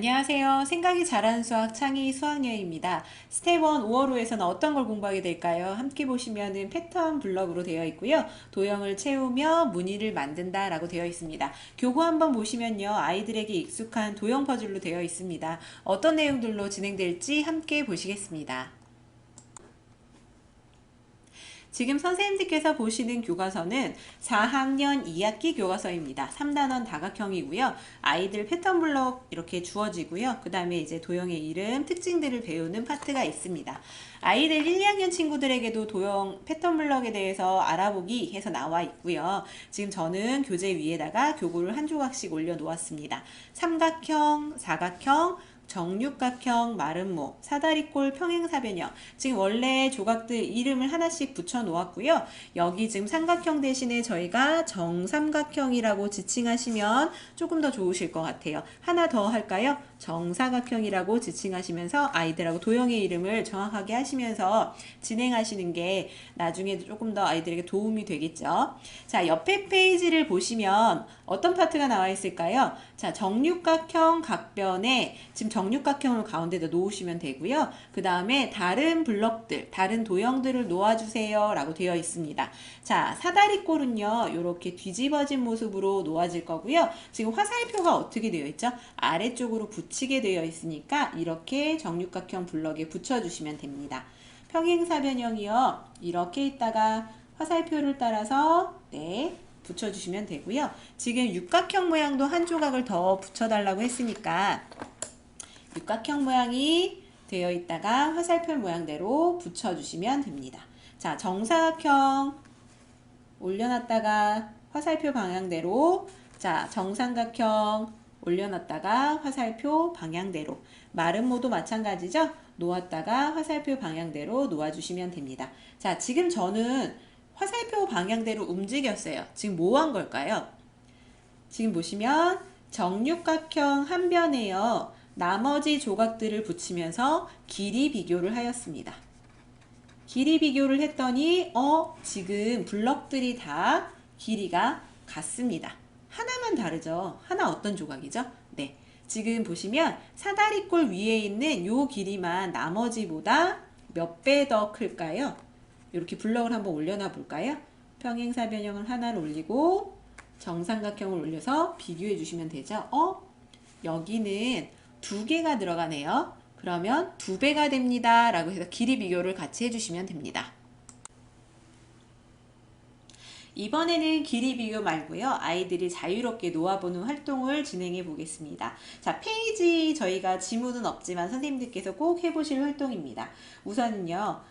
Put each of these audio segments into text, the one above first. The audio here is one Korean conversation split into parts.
안녕하세요. 생각이 잘하는 수학 창의 수학여행입니다. 스텝 1 5월호에서는 어떤 걸 공부하게 될까요? 함께 보시면은 패턴 블럭으로 되어 있고요. 도형을 채우며 무늬를 만든다 라고 되어 있습니다. 교구 한번 보시면요. 아이들에게 익숙한 도형 퍼즐로 되어 있습니다. 어떤 내용들로 진행될지 함께 보시겠습니다. 지금 선생님들께서 보시는 교과서는 4학년 2학기 교과서입니다. 3단원 다각형이고요. 아이들 패턴 블록 이렇게 주어지고요. 그 다음에 이제 도형의 이름, 특징들을 배우는 파트가 있습니다. 아이들 1, 2학년 친구들에게도 도형 패턴 블럭에 대해서 알아보기 해서 나와 있고요. 지금 저는 교재 위에다가 교구를 한 조각씩 올려 놓았습니다. 삼각형, 사각형, 정육각형, 마름모, 사다리꼴, 평행사변형. 지금 원래 조각들 이름을 하나씩 붙여 놓았고요. 여기 지금 삼각형 대신에 저희가 정삼각형이라고 지칭하시면 조금 더 좋으실 것 같아요. 하나 더 할까요? 정사각형이라고 지칭하시면서 아이들하고 도형의 이름을 정확하게 하시면서 진행하시는 게 나중에 조금 더 아이들에게 도움이 되겠죠. 자, 옆에 페이지를 보시면 어떤 파트가 나와 있을까요? 자, 정육각형 각변에 지금 정육각형을 가운데다 놓으시면 되고요. 그 다음에 다른 블럭들, 다른 도형들을 놓아주세요 라고 되어 있습니다. 자, 사다리꼴은요, 이렇게 뒤집어진 모습으로 놓아질 거고요. 지금 화살표가 어떻게 되어 있죠? 아래쪽으로 붙이게 되어 있으니까 이렇게 정육각형 블럭에 붙여주시면 됩니다. 평행사변형이요, 이렇게 있다가 화살표를 따라서 붙여주시면 되고요. 지금 육각형 모양도 한 조각을 더 붙여달라고 했으니까 육각형 모양이 되어 있다가 화살표 모양대로 붙여주시면 됩니다. 자, 정사각형 올려놨다가 화살표 방향대로, 자, 정삼각형 올려놨다가 화살표 방향대로, 마름모도 마찬가지죠? 놓았다가 화살표 방향대로 놓아주시면 됩니다. 자, 지금 저는 화살표 방향대로 움직였어요. 지금 뭐 한 걸까요? 지금 보시면 정육각형 한 변에요. 나머지 조각들을 붙이면서 길이 비교를 하였습니다. 길이 비교를 했더니 지금 블럭들이 다 길이가 같습니다. 하나만 다르죠. 하나 어떤 조각이죠? 네, 지금 보시면 사다리꼴 위에 있는 요 길이만 나머지보다 몇 배 더 클까요? 이렇게 블럭을 한번 올려놔 볼까요? 평행사변형을 하나를 올리고 정삼각형을 올려서 비교해 주시면 되죠. 여기는 두 개가 들어가네요. 그러면 두 배가 됩니다 라고 해서 길이 비교를 같이 해주시면 됩니다. 이번에는 길이 비교 말고요. 아이들이 자유롭게 놓아보는 활동을 진행해 보겠습니다. 자, 페이지 저희가 지문은 없지만 선생님들께서 꼭 해보실 활동입니다. 우선은요.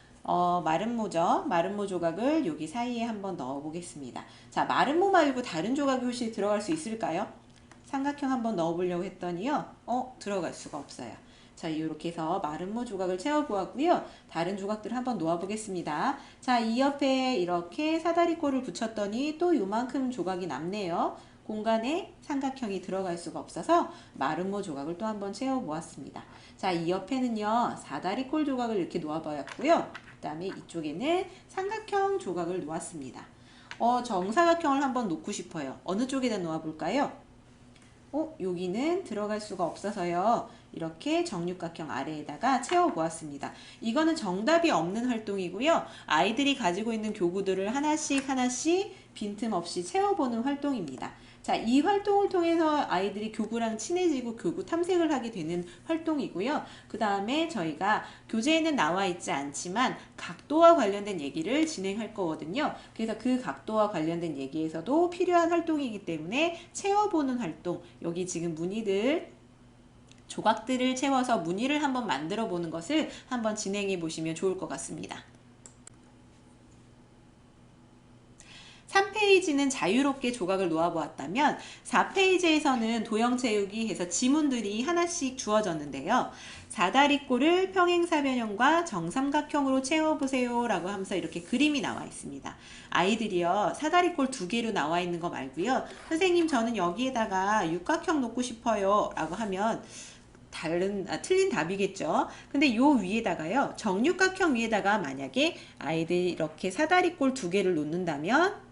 마름모죠. 마름모 조각을 여기 사이에 한번 넣어 보겠습니다. 자, 마름모 말고 다른 조각이 혹시 들어갈 수 있을까요? 삼각형 한번 넣어 보려고 했더니요. 들어갈 수가 없어요. 자, 이렇게 해서 마름모 조각을 채워보았고요. 다른 조각들 한번 놓아보겠습니다. 자, 이 옆에 이렇게 사다리꼴을 붙였더니 또 요만큼 조각이 남네요. 공간에 삼각형이 들어갈 수가 없어서 마름모 조각을 또 한번 채워보았습니다. 자, 이 옆에는요, 사다리꼴 조각을 이렇게 놓아보았고요. 그 다음에 이쪽에는 삼각형 조각을 놓았습니다. 정사각형을 한번 놓고 싶어요. 어느 쪽에다 놓아볼까요? 여기는 들어갈 수가 없어서요. 이렇게 정육각형 아래에다가 채워보았습니다. 이거는 정답이 없는 활동이고요. 아이들이 가지고 있는 교구들을 하나씩 빈틈없이 채워보는 활동입니다. 자, 이 활동을 통해서 아이들이 교구랑 친해지고 교구 탐색을 하게 되는 활동이고요. 그 다음에 저희가 교재에는 나와 있지 않지만 각도와 관련된 얘기를 진행할 거거든요. 그래서 그 각도와 관련된 얘기에서도 필요한 활동이기 때문에 채워보는 활동, 여기 지금 무늬들, 조각들을 채워서 무늬를 한번 만들어 보는 것을 한번 진행해 보시면 좋을 것 같습니다. 3페이지는 자유롭게 조각을 놓아보았다면 4페이지에서는 도형 채우기 해서 지문들이 하나씩 주어졌는데요. 사다리꼴을 평행사변형과 정삼각형으로 채워보세요 라고 하면서 이렇게 그림이 나와 있습니다. 아이들이요, 사다리꼴 두 개로 나와 있는 거 말고요. 선생님, 저는 여기에다가 육각형 놓고 싶어요 라고 하면 틀린 답이겠죠. 근데 요 위에다가요, 정육각형 위에다가 만약에 아이들이 이렇게 사다리꼴 두 개를 놓는다면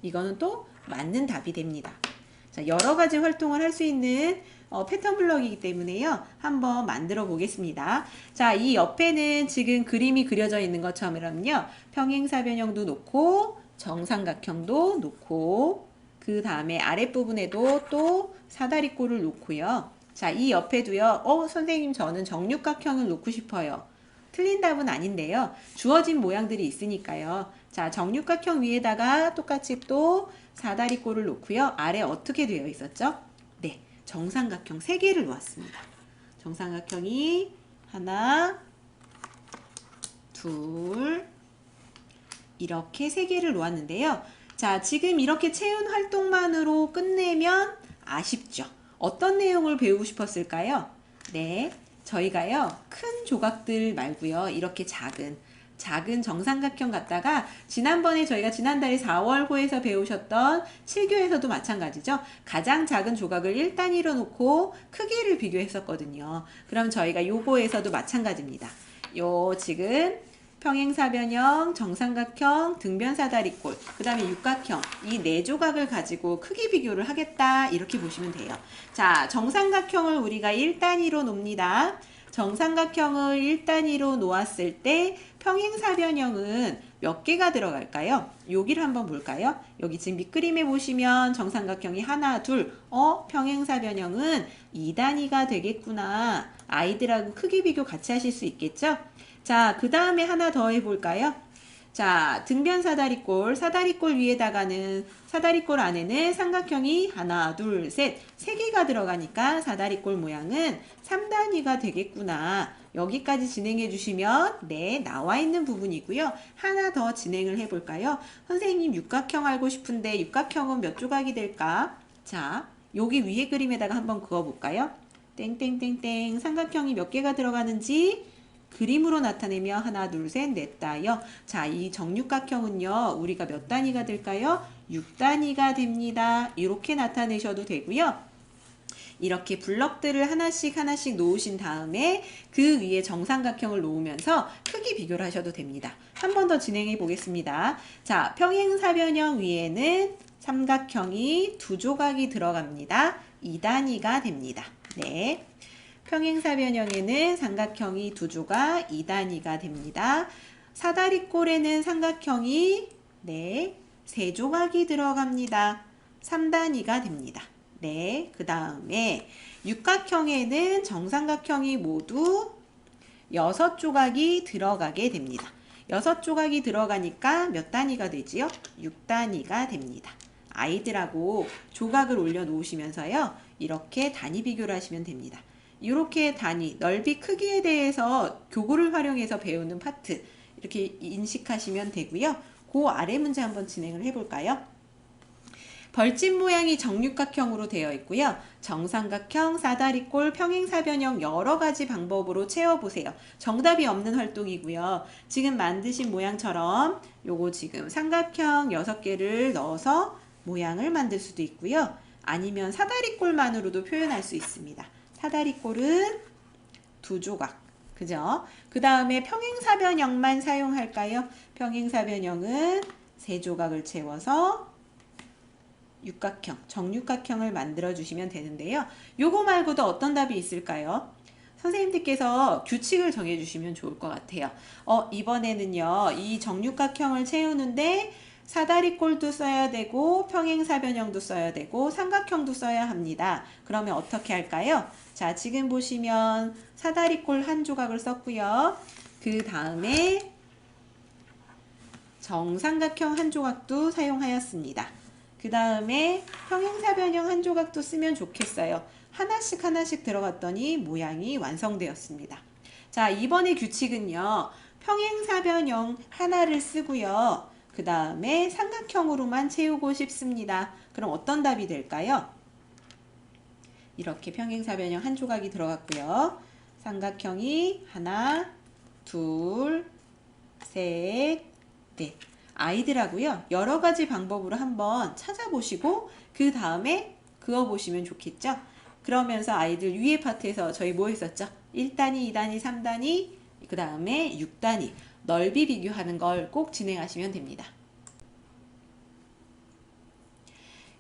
이거는 또 맞는 답이 됩니다. 자, 여러 가지 활동을 할 수 있는 패턴 블럭이기 때문에요. 한번 만들어 보겠습니다. 자, 이 옆에는 지금 그림이 그려져 있는 것처럼요. 평행사변형도 놓고 정삼각형도 놓고 그 다음에 아랫부분에도 또 사다리꼴을 놓고요. 자, 이 옆에도요. 선생님 저는 정육각형을 놓고 싶어요. 틀린 답은 아닌데요. 주어진 모양들이 있으니까요. 자, 정육각형 위에다가 똑같이 또 사다리꼴을 놓고요. 아래 어떻게 되어 있었죠? 네, 정삼각형 3개를 놓았습니다. 정삼각형이 하나, 둘, 이렇게 3개를 놓았는데요. 자, 지금 이렇게 채운 활동만으로 끝내면 아쉽죠. 어떤 내용을 배우고 싶었을까요? 네, 저희가요, 큰 조각들 말고요, 이렇게 작은 정삼각형 갖다가 지난번에 저희가 지난달에 4월호에서 배우셨던 7교에서도 마찬가지죠. 가장 작은 조각을 1단위로 놓고 크기를 비교했었거든요. 그럼 저희가 요거에서도 마찬가지입니다. 요 지금 평행사변형, 정삼각형, 등변사다리꼴, 그 다음에 육각형 이 4조각을 가지고 크기 비교를 하겠다 이렇게 보시면 돼요. 자, 정삼각형을 우리가 1단위로 놉니다. 정삼각형을 1단위로 놓았을 때 평행사변형은 몇 개가 들어갈까요? 여기를 한번 볼까요? 여기 지금 밑그림에 보시면 정삼각형이 하나, 둘, 평행사변형은 2단위가 되겠구나. 아이들하고 크기 비교 같이 하실 수 있겠죠? 자, 그 다음에 하나 더 해볼까요? 자, 등변사다리꼴, 사다리꼴 위에다가는, 사다리꼴 안에는 삼각형이 하나, 둘, 셋, 3개가 들어가니까 사다리꼴 모양은 3단위가 되겠구나. 여기까지 진행해 주시면, 네, 나와 있는 부분이고요. 하나 더 진행을 해볼까요? 선생님, 육각형 알고 싶은데, 육각형은 몇 조각이 될까? 자, 여기 위에 그림에다가 한번 그어볼까요? 땡땡땡땡, 삼각형이 몇 개가 들어가는지, 그림으로 나타내며 하나, 둘, 셋, 넷, 다요. 자, 이 정육각형은요, 우리가 몇 단위가 될까요? 6단위가 됩니다. 이렇게 나타내셔도 되고요. 이렇게 블럭들을 하나씩 놓으신 다음에 그 위에 정삼각형을 놓으면서 크기 비교를 하셔도 됩니다. 한 번 더 진행해 보겠습니다. 자, 평행사변형 위에는 삼각형이 2조각이 들어갑니다. 2단위가 됩니다. 네. 평행사변형에는 삼각형이 2조각 2단위가 됩니다. 사다리꼴에는 삼각형이 3조각이 들어갑니다. 3단위가 됩니다. 네, 그 다음에 육각형에는 정삼각형이 모두 6조각이 들어가게 됩니다. 6조각이 들어가니까 몇 단위가 되지요? 6단위가 됩니다. 아이들하고 조각을 올려 놓으시면서요. 이렇게 단위 비교를 하시면 됩니다. 이렇게 단위, 넓이, 크기에 대해서 교구를 활용해서 배우는 파트 이렇게 인식하시면 되고요. 그 아래 문제 한번 진행을 해볼까요? 벌집 모양이 정육각형으로 되어 있고요. 정삼각형, 사다리꼴, 평행사변형 여러 가지 방법으로 채워보세요. 정답이 없는 활동이고요. 지금 만드신 모양처럼 요거 지금 삼각형 6개를 넣어서 모양을 만들 수도 있고요. 아니면 사다리꼴만으로도 표현할 수 있습니다. 사다리꼴은 2조각. 그죠? 그 다음에 평행사변형만 사용할까요? 평행사변형은 3조각을 채워서 육각형, 정육각형을 만들어 주시면 되는데요. 요거 말고도 어떤 답이 있을까요? 선생님들께서 규칙을 정해 주시면 좋을 것 같아요. 이번에는요, 이 정육각형을 채우는데 사다리꼴도 써야 되고 평행사변형도 써야 되고 삼각형도 써야 합니다. 그러면 어떻게 할까요? 자, 지금 보시면 사다리꼴 한 조각을 썼고요. 그 다음에 정삼각형 한 조각도 사용하였습니다. 그 다음에 평행사변형 한 조각도 쓰면 좋겠어요. 하나씩 들어갔더니 모양이 완성되었습니다. 자, 이번에 규칙은요. 평행사변형 하나를 쓰고요. 그 다음에 삼각형으로만 채우고 싶습니다. 그럼 어떤 답이 될까요? 이렇게 평행사변형 한 조각이 들어갔고요. 삼각형이 하나, 둘, 셋, 넷. 아이들하고요. 여러 가지 방법으로 한번 찾아보시고 그 다음에 그어보시면 좋겠죠? 그러면서 아이들 위에 파트에서 저희 뭐 했었죠? 1단위, 2단위, 3단위, 그 다음에 6단위. 넓이 비교하는 걸 꼭 진행하시면 됩니다.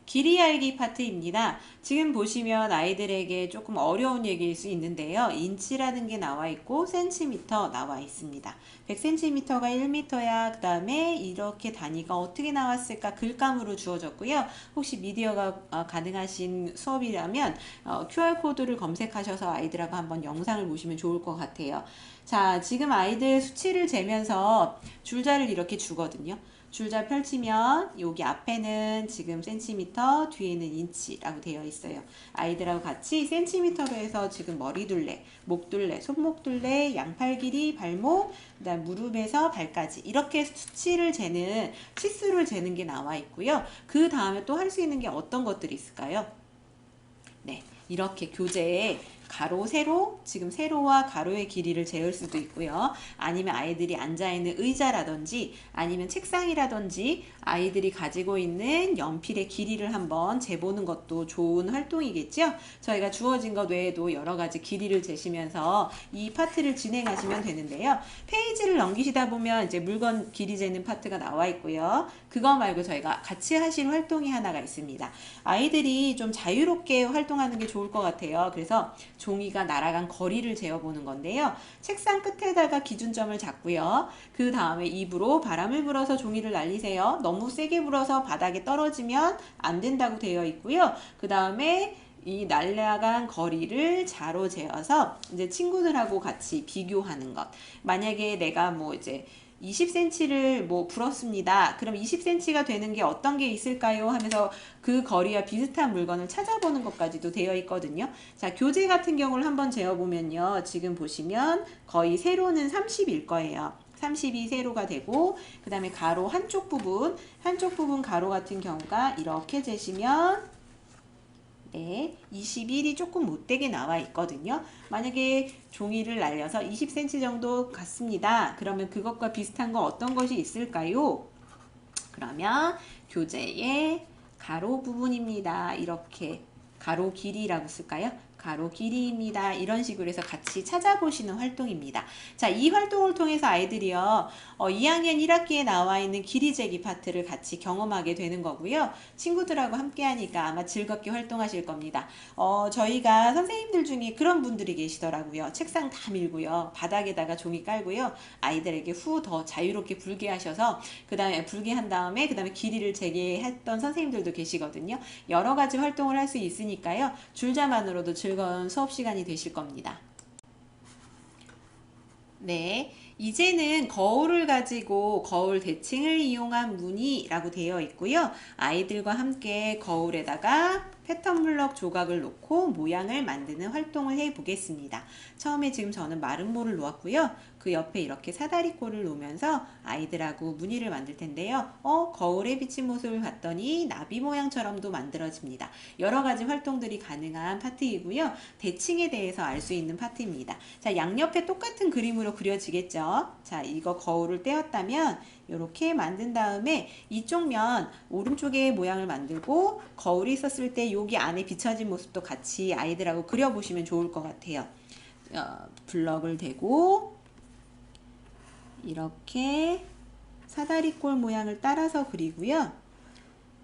길이 알기 파트입니다. 지금 보시면 아이들에게 조금 어려운 얘기일 수 있는데요. 인치라는 게 나와 있고 센티미터 나와 있습니다. 100cm가 1m야. 그 다음에 이렇게 단위가 어떻게 나왔을까 글감으로 주어졌고요. 혹시 미디어가 가능하신 수업이라면 QR코드를 검색하셔서 아이들하고 한번 영상을 보시면 좋을 것 같아요. 자, 지금 아이들 수치를 재면서 줄자를 이렇게 주거든요. 줄자 펼치면 여기 앞에는 지금 센티미터, 뒤에는 인치라고 되어 있어요. 아이들하고 같이 센티미터로 해서 지금 머리둘레, 목둘레, 손목둘레, 양팔 길이, 발목, 그다음 무릎에서 발까지 이렇게 수치를 재는 치수를 재는 게 나와 있고요. 그 다음에 또 할 수 있는 게 어떤 것들이 있을까요? 네, 이렇게 교재에 가로, 세로, 지금 세로와 가로의 길이를 재을 수도 있고요. 아니면 아이들이 앉아있는 의자라든지 아니면 책상이라든지 아이들이 가지고 있는 연필의 길이를 한번 재보는 것도 좋은 활동이겠죠. 저희가 주어진 것 외에도 여러 가지 길이를 재시면서 이 파트를 진행하시면 되는데요. 페이지를 넘기시다 보면 이제 물건 길이 재는 파트가 나와 있고요. 그거 말고 저희가 같이 하실 활동이 하나가 있습니다. 아이들이 좀 자유롭게 활동하는 게 좋을 것 같아요. 그래서 종이가 날아간 거리를 재어보는 건데요. 책상 끝에다가 기준점을 잡고요. 그 다음에 입으로 바람을 불어서 종이를 날리세요. 너무 세게 불어서 바닥에 떨어지면 안 된다고 되어 있고요. 그 다음에 이 날아간 거리를 자로 재어서 이제 친구들하고 같이 비교하는 것. 만약에 내가 뭐 이제 20cm를 뭐 불었습니다. 그럼 20cm가 되는 게 어떤 게 있을까요? 하면서 그 거리와 비슷한 물건을 찾아보는 것까지도 되어 있거든요. 자, 교재 같은 경우를 한번 재어보면요. 지금 보시면 거의 세로는 30일 거예요. 30이 세로가 되고 그 다음에 가로 한쪽 부분 가로 같은 경우가 이렇게 재시면 네, 21이 조금 못되게 나와 있거든요. 만약에 종이를 날려서 20cm 정도 같습니다. 그러면 그것과 비슷한 거 어떤 것이 있을까요? 그러면 교재의 가로 부분입니다. 이렇게 가로 길이라고 쓸까요? 가로 길이입니다. 이런 식으로 해서 같이 찾아보시는 활동입니다. 자, 이 활동을 통해서 아이들이요, 2학년 1학기에 나와 있는 길이 재기 파트를 같이 경험하게 되는 거고요. 친구들하고 함께 하니까 아마 즐겁게 활동하실 겁니다. 저희가 선생님들 중에 그런 분들이 계시더라고요. 책상 다 밀고요. 바닥에다가 종이 깔고요. 아이들에게 후 더 자유롭게 불게 하셔서 그 다음에 불게 한 다음에 그 다음에 길이를 재게 했던 선생님들도 계시거든요. 여러 가지 활동을 할 수 있으니까요. 줄자만으로도 즐거운 수업 시간이 되실 겁니다. 네, 이제는 거울을 가지고 거울 대칭을 이용한 무늬라고 되어 있고요. 아이들과 함께 거울에다가 패턴 블럭 조각을 놓고 모양을 만드는 활동을 해 보겠습니다. 처음에 지금 저는 마름모를 놓았고요. 그 옆에 이렇게 사다리꼴을 놓으면서 아이들하고 무늬를 만들 텐데요. 거울에 비친 모습을 봤더니 나비 모양처럼도 만들어집니다. 여러 가지 활동들이 가능한 파트이고요. 대칭에 대해서 알 수 있는 파트입니다. 자, 양옆에 똑같은 그림으로 그려지겠죠. 자, 이거 거울을 떼었다면 이렇게 만든 다음에 이쪽 면 오른쪽에 모양을 만들고 거울이 있었을 때 여기 안에 비춰진 모습도 같이 아이들하고 그려보시면 좋을 것 같아요. 블럭을 대고 이렇게 사다리꼴 모양을 따라서 그리고요.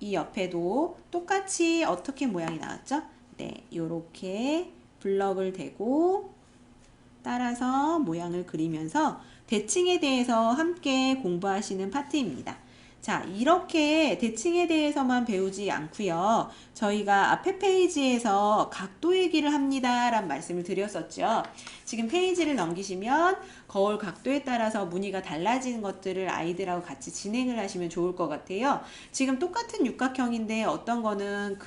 이 옆에도 똑같이 어떻게 모양이 나왔죠? 네, 이렇게 블럭을 대고 따라서 모양을 그리면서 대칭에 대해서 함께 공부하시는 파트입니다. 자, 이렇게 대칭에 대해서만 배우지 않고요. 저희가 앞에 페이지에서 각도 얘기를 합니다 라는 말씀을 드렸었죠. 지금 페이지를 넘기시면 거울 각도에 따라서 무늬가 달라지는 것들을 아이들하고 같이 진행을 하시면 좋을 것 같아요. 지금 똑같은 육각형인데 어떤 거는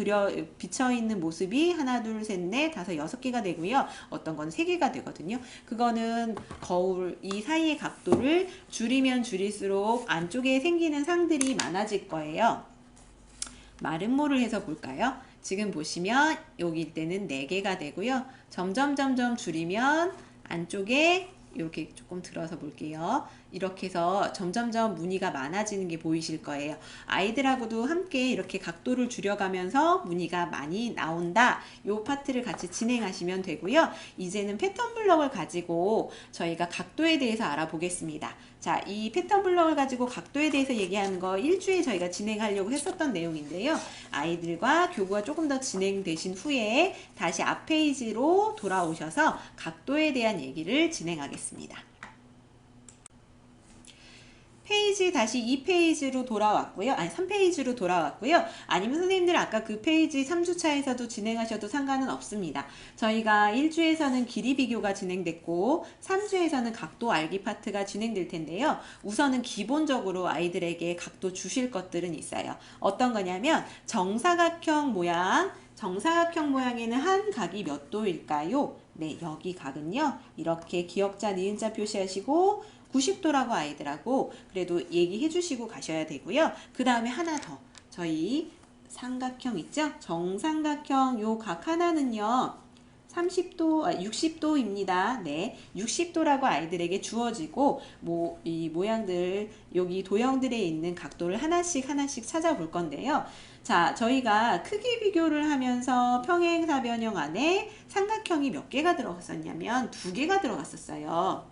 비쳐있는 모습이 하나, 둘, 셋, 넷, 다섯, 6개가 되고요. 어떤 건 3개가 되거든요. 그거는 거울 이 사이의 각도를 줄이면 줄일수록 안쪽에 생기는 상들이 많아질 거예요. 마름모를 해서 볼까요? 지금 보시면 여기 때는 4개가 되고요. 점점 줄이면 안쪽에 이렇게 조금 들어서 볼게요. 이렇게 해서 점점점 무늬가 많아지는 게 보이실 거예요. 아이들하고도 함께 이렇게 각도를 줄여가면서 무늬가 많이 나온다. 이 파트를 같이 진행하시면 되고요. 이제는 패턴 블럭을 가지고 저희가 각도에 대해서 알아보겠습니다. 자, 이 패턴 블럭을 가지고 각도에 대해서 얘기하는 거 일주에 저희가 진행하려고 했었던 내용인데요. 아이들과 교구가 조금 더 진행되신 후에 다시 앞 페이지로 돌아오셔서 각도에 대한 얘기를 진행하겠습니다. 페이지 다시 2페이지로 돌아왔고요. 아니 3페이지로 돌아왔고요. 아니면 선생님들 아까 그 페이지 3주차에서도 진행하셔도 상관은 없습니다. 저희가 1주에서는 길이 비교가 진행됐고 3주에서는 각도 알기 파트가 진행될 텐데요. 우선은 기본적으로 아이들에게 각도 주실 것들은 있어요. 어떤 거냐면 정사각형 모양에는 한 각이 몇 도일까요? 네, 여기 각은요. 이렇게 기역자, 니은자 표시하시고 90도라고 아이들하고 그래도 얘기해 주시고 가셔야 되고요. 그 다음에 하나 더. 저희 삼각형 있죠? 정삼각형 요 각 하나는요. 60도입니다. 네. 60도라고 아이들에게 주어지고 이 모양들 여기 도형들에 있는 각도를 하나씩 찾아볼 건데요. 자, 저희가 크기 비교를 하면서 평행사변형 안에 삼각형이 몇 개가 들어갔었냐면 2개가 들어갔었어요.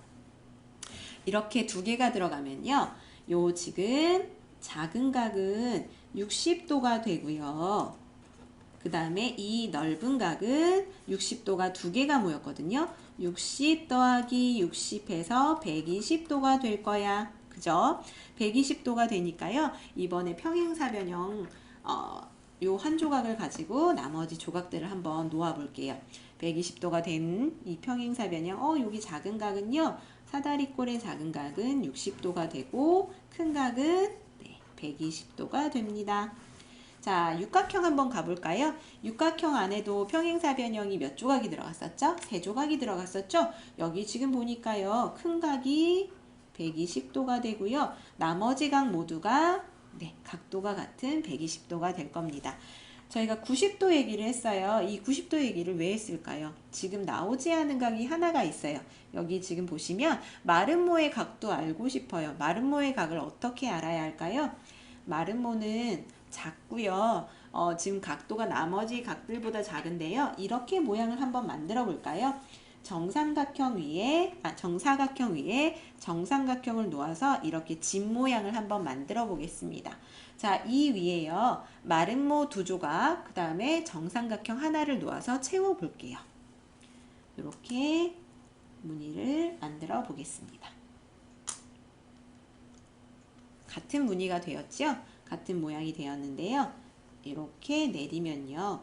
이렇게 2개가 들어가면요. 요 지금 작은 각은 60도가 되고요. 그 다음에 이 넓은 각은 60도가 2개가 모였거든요. 60 더하기 60해서 120도가 될 거야. 그죠? 120도가 되니까요. 이번에 평행사변형 요 한 조각을 가지고 나머지 조각들을 한번 놓아 볼게요. 120도가 된 이 평행사변형 여기 작은 각은요. 사다리꼴의 작은 각은 60도가 되고 큰 각은 120도가 됩니다. 자, 육각형 한번 가볼까요? 육각형 안에도 평행사변형이 몇 조각이 들어갔었죠? 3조각이 들어갔었죠? 여기 지금 보니까요. 큰 각이 120도가 되고요. 나머지 각 모두가 각도가 같은 120도가 될 겁니다. 저희가 90도 얘기를 했어요. 이 90도 얘기를 왜 했을까요? 지금 나오지 않은 각이 하나가 있어요. 여기 지금 보시면 마름모의 각도 알고 싶어요. 마름모의 각을 어떻게 알아야 할까요? 마름모는 작고요. 지금 각도가 나머지 각들보다 작은데요. 이렇게 모양을 한번 만들어 볼까요? 정사각형 위에 정삼각형을 놓아서 이렇게 집 모양을 한번 만들어 보겠습니다. 자, 이 위에요. 마름모 2조각, 그 다음에 정삼각형 하나를 놓아서 채워 볼게요. 이렇게 무늬를 만들어 보겠습니다. 같은 무늬가 되었죠? 같은 모양이 되었는데요. 이렇게 내리면요.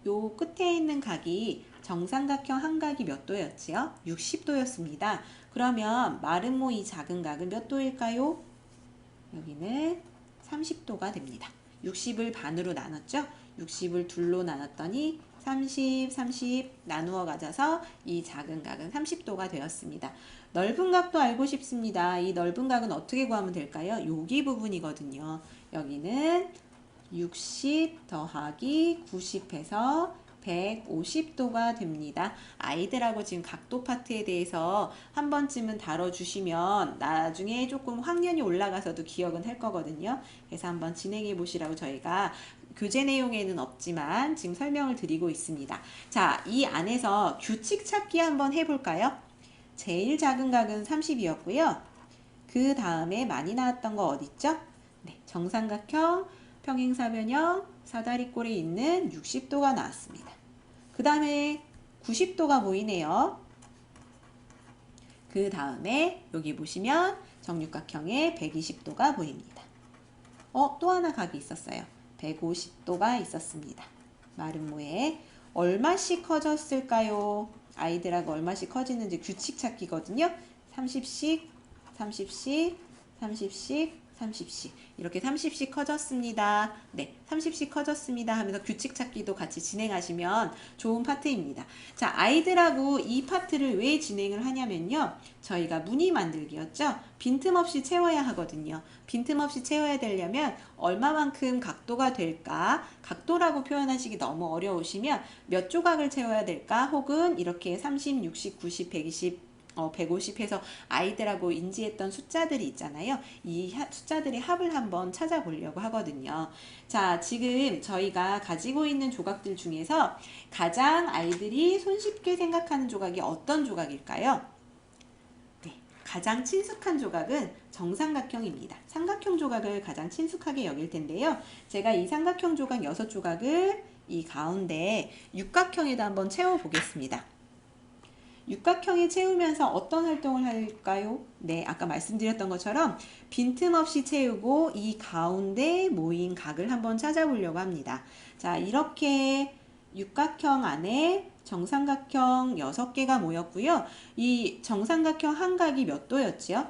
요 끝에 있는 각이 정삼각형 한 각이 몇 도였지요? 60도였습니다. 그러면 마름모 이 작은 각은 몇 도일까요? 여기는 30도가 됩니다. 60을 반으로 나눴죠? 60을 둘로 나눴더니 30 나누어 가져서 이 작은 각은 30도가 되었습니다. 넓은 각도 알고 싶습니다. 이 넓은 각은 어떻게 구하면 될까요? 여기 부분이거든요. 여기는 60 더하기 90해서 150도가 됩니다. 아이들하고 지금 각도 파트에 대해서 한 번쯤은 다뤄주시면 나중에 조금 학년이 올라가서도 기억은 할 거거든요. 그래서 한번 진행해 보시라고 저희가 교재 내용에는 없지만 지금 설명을 드리고 있습니다. 자, 이 안에서 규칙 찾기 한번 해볼까요? 제일 작은 각은 30이었고요. 그 다음에 많이 나왔던 거 어딨죠? 네, 정삼각형, 평행사변형, 사다리꼴에 있는 60도가 나왔습니다. 그 다음에 90도가 보이네요. 그 다음에 여기 보시면 정육각형의 120도가 보입니다. 또 하나 각이 있었어요. 150도가 있었습니다. 마름모에 얼마씩 커졌을까요? 아이들하고 얼마씩 커지는지 규칙 찾기거든요. 30씩, 30씩, 30씩, 30씩 이렇게 30씩 커졌습니다. 네, 30씩 커졌습니다 하면서 규칙 찾기도 같이 진행하시면 좋은 파트입니다. 자, 아이들하고 이 파트를 왜 진행을 하냐면요. 저희가 무늬 만들기였죠. 빈틈없이 채워야 하거든요. 빈틈없이 채워야 되려면 얼마만큼 각도가 될까? 각도라고 표현하시기 너무 어려우시면 몇 조각을 채워야 될까? 혹은 이렇게 30, 60, 90, 120 150 해서 아이들하고 인지했던 숫자들이 있잖아요. 이 숫자들의 합을 한번 찾아보려고 하거든요. 자, 지금 저희가 가지고 있는 조각들 중에서 가장 아이들이 손쉽게 생각하는 조각이 어떤 조각일까요? 네, 가장 친숙한 조각은 정삼각형입니다. 삼각형 조각을 가장 친숙하게 여길 텐데요. 제가 이 삼각형 조각 6조각을 이 가운데 육각형에다 한번 채워 보겠습니다. 육각형에 채우면서 어떤 활동을 할까요? 네, 아까 말씀드렸던 것처럼 빈틈없이 채우고 이 가운데 모인 각을 한번 찾아보려고 합니다. 자, 이렇게 육각형 안에 정삼각형 6개가 모였고요. 이 정삼각형 한 각이 몇 도였지요?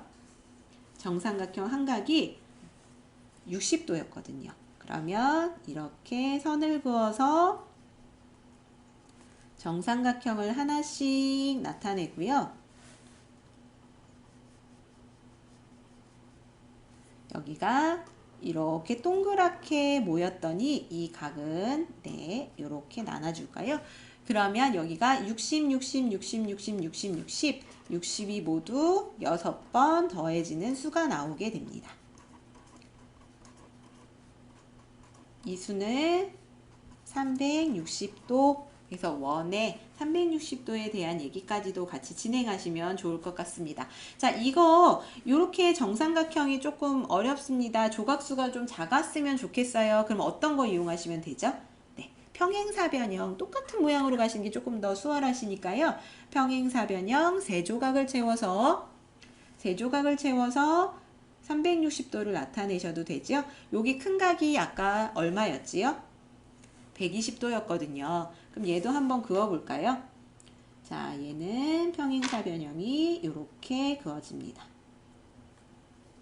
정삼각형 한 각이 60도였거든요. 그러면 이렇게 선을 그어서 정삼각형을 하나씩 나타내고요. 여기가 이렇게 동그랗게 모였더니 이 각은 네, 이렇게 나눠줄까요? 그러면 여기가 60, 60, 60, 60, 60, 60, 60이 모두 6번 더해지는 수가 나오게 됩니다. 이 수는 360도 그래서 원의 360도에 대한 얘기까지도 같이 진행하시면 좋을 것 같습니다. 자, 이거 이렇게 정삼각형이 조금 어렵습니다. 조각수가 좀 작았으면 좋겠어요. 그럼 어떤 거 이용하시면 되죠? 네, 평행사변형 똑같은 모양으로 가시는 게 조금 더 수월하시니까요. 평행사변형 3조각을 채워서 360도를 나타내셔도 되죠. 여기 큰 각이 아까 얼마였지요? 120도였거든요. 그럼 얘도 한번 그어볼까요? 자, 얘는 평행사변형이 이렇게 그어집니다.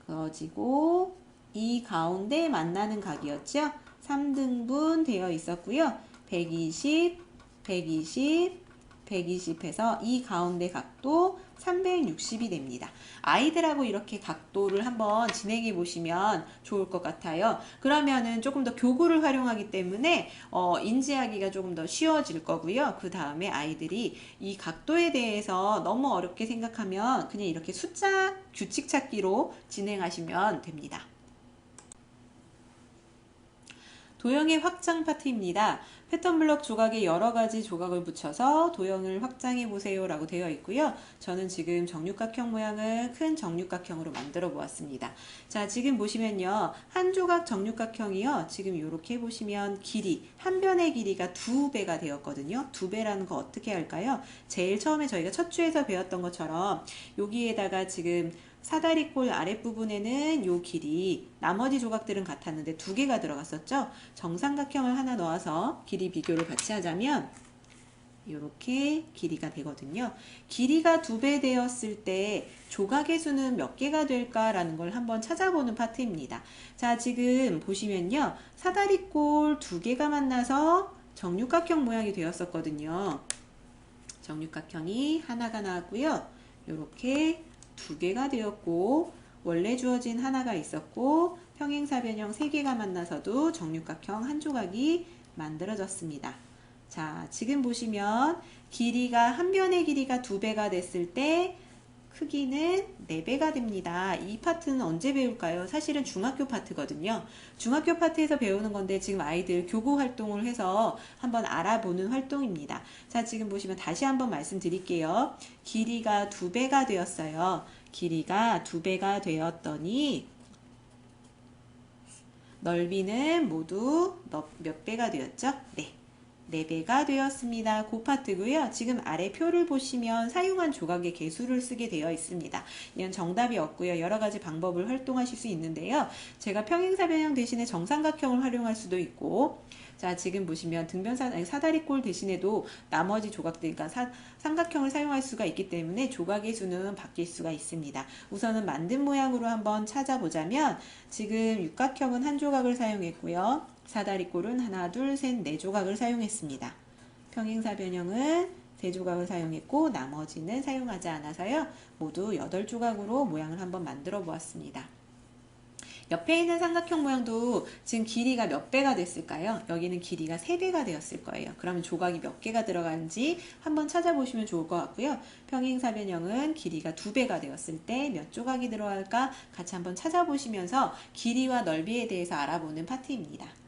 그어지고 이 가운데 만나는 각이었죠? 3등분 되어 있었고요. 120, 120, 120 해서 이 가운데 각도 360이 됩니다. 아이들하고 이렇게 각도를 한번 진행해 보시면 좋을 것 같아요. 그러면은 조금 더 교구를 활용하기 때문에 인지하기가 조금 더 쉬워질 거고요. 그 다음에 아이들이 이 각도에 대해서 너무 어렵게 생각하면 그냥 이렇게 숫자 규칙 찾기로 진행하시면 됩니다. 도형의 확장 파트입니다. 패턴블럭 조각에 여러가지 조각을 붙여서 도형을 확장해 보세요 라고 되어 있고요. 저는 지금 정육각형 모양을 큰 정육각형으로 만들어 보았습니다. 자, 지금 보시면요. 한 조각 정육각형이요. 지금 이렇게 보시면 길이, 한 변의 길이가 2배가 되었거든요. 2배라는 거 어떻게 할까요? 제일 처음에 저희가 첫 주에서 배웠던 것처럼 여기에다가 지금 사다리꼴 아랫부분에는 요 길이 나머지 조각들은 같았는데 2개가 들어갔었죠. 정삼각형을 하나 넣어서 길이 비교를 같이 하자면 이렇게 길이가 되거든요. 길이가 2배 되었을 때 조각의 수는 몇 개가 될까라는 걸 한번 찾아보는 파트입니다. 자, 지금 보시면요. 사다리꼴 2개가 만나서 정육각형 모양이 되었었거든요. 정육각형이 하나가 나왔고요. 이렇게 2개가 되었고 원래 주어진 하나가 있었고 평행사변형 3개가 만나서도 정육각형 한 조각이 만들어졌습니다. 자, 지금 보시면 길이가 한 변의 길이가 2배가 됐을 때 크기는 4배가 됩니다. 이 파트는 언제 배울까요? 사실은 중학교 파트거든요. 중학교 파트에서 배우는 건데 지금 아이들 교구 활동을 해서 한번 알아보는 활동입니다. 자, 지금 보시면 다시 한번 말씀드릴게요. 길이가 2배가 되었어요. 길이가 2배가 되었더니 넓이는 모두 몇 배가 되었죠? 네. 4배가 되었습니다. 그 파트고요. 지금 아래 표를 보시면 사용한 조각의 개수를 쓰게 되어 있습니다. 이건 정답이 없고요. 여러 가지 방법을 활동하실 수 있는데요. 제가 평행사변형 대신에 정삼각형을 활용할 수도 있고 자, 지금 보시면 사다리꼴 대신에도 나머지 조각들, 그러니까 삼각형을 사용할 수가 있기 때문에 조각의 수는 바뀔 수가 있습니다. 우선은 만든 모양으로 한번 찾아보자면 지금 육각형은 한 조각을 사용했고요. 사다리꼴은 하나, 둘, 셋, 4조각을 사용했습니다. 평행사변형은 3조각을 사용했고 나머지는 사용하지 않아서요. 모두 8조각으로 모양을 한번 만들어 보았습니다. 옆에 있는 삼각형 모양도 지금 길이가 몇 배가 됐을까요? 여기는 길이가 3배가 되었을 거예요. 그러면 조각이 몇 개가 들어간지 한번 찾아보시면 좋을 것 같고요. 평행사변형은 길이가 2배가 되었을 때 몇 조각이 들어갈까 같이 한번 찾아보시면서 길이와 넓이에 대해서 알아보는 파트입니다.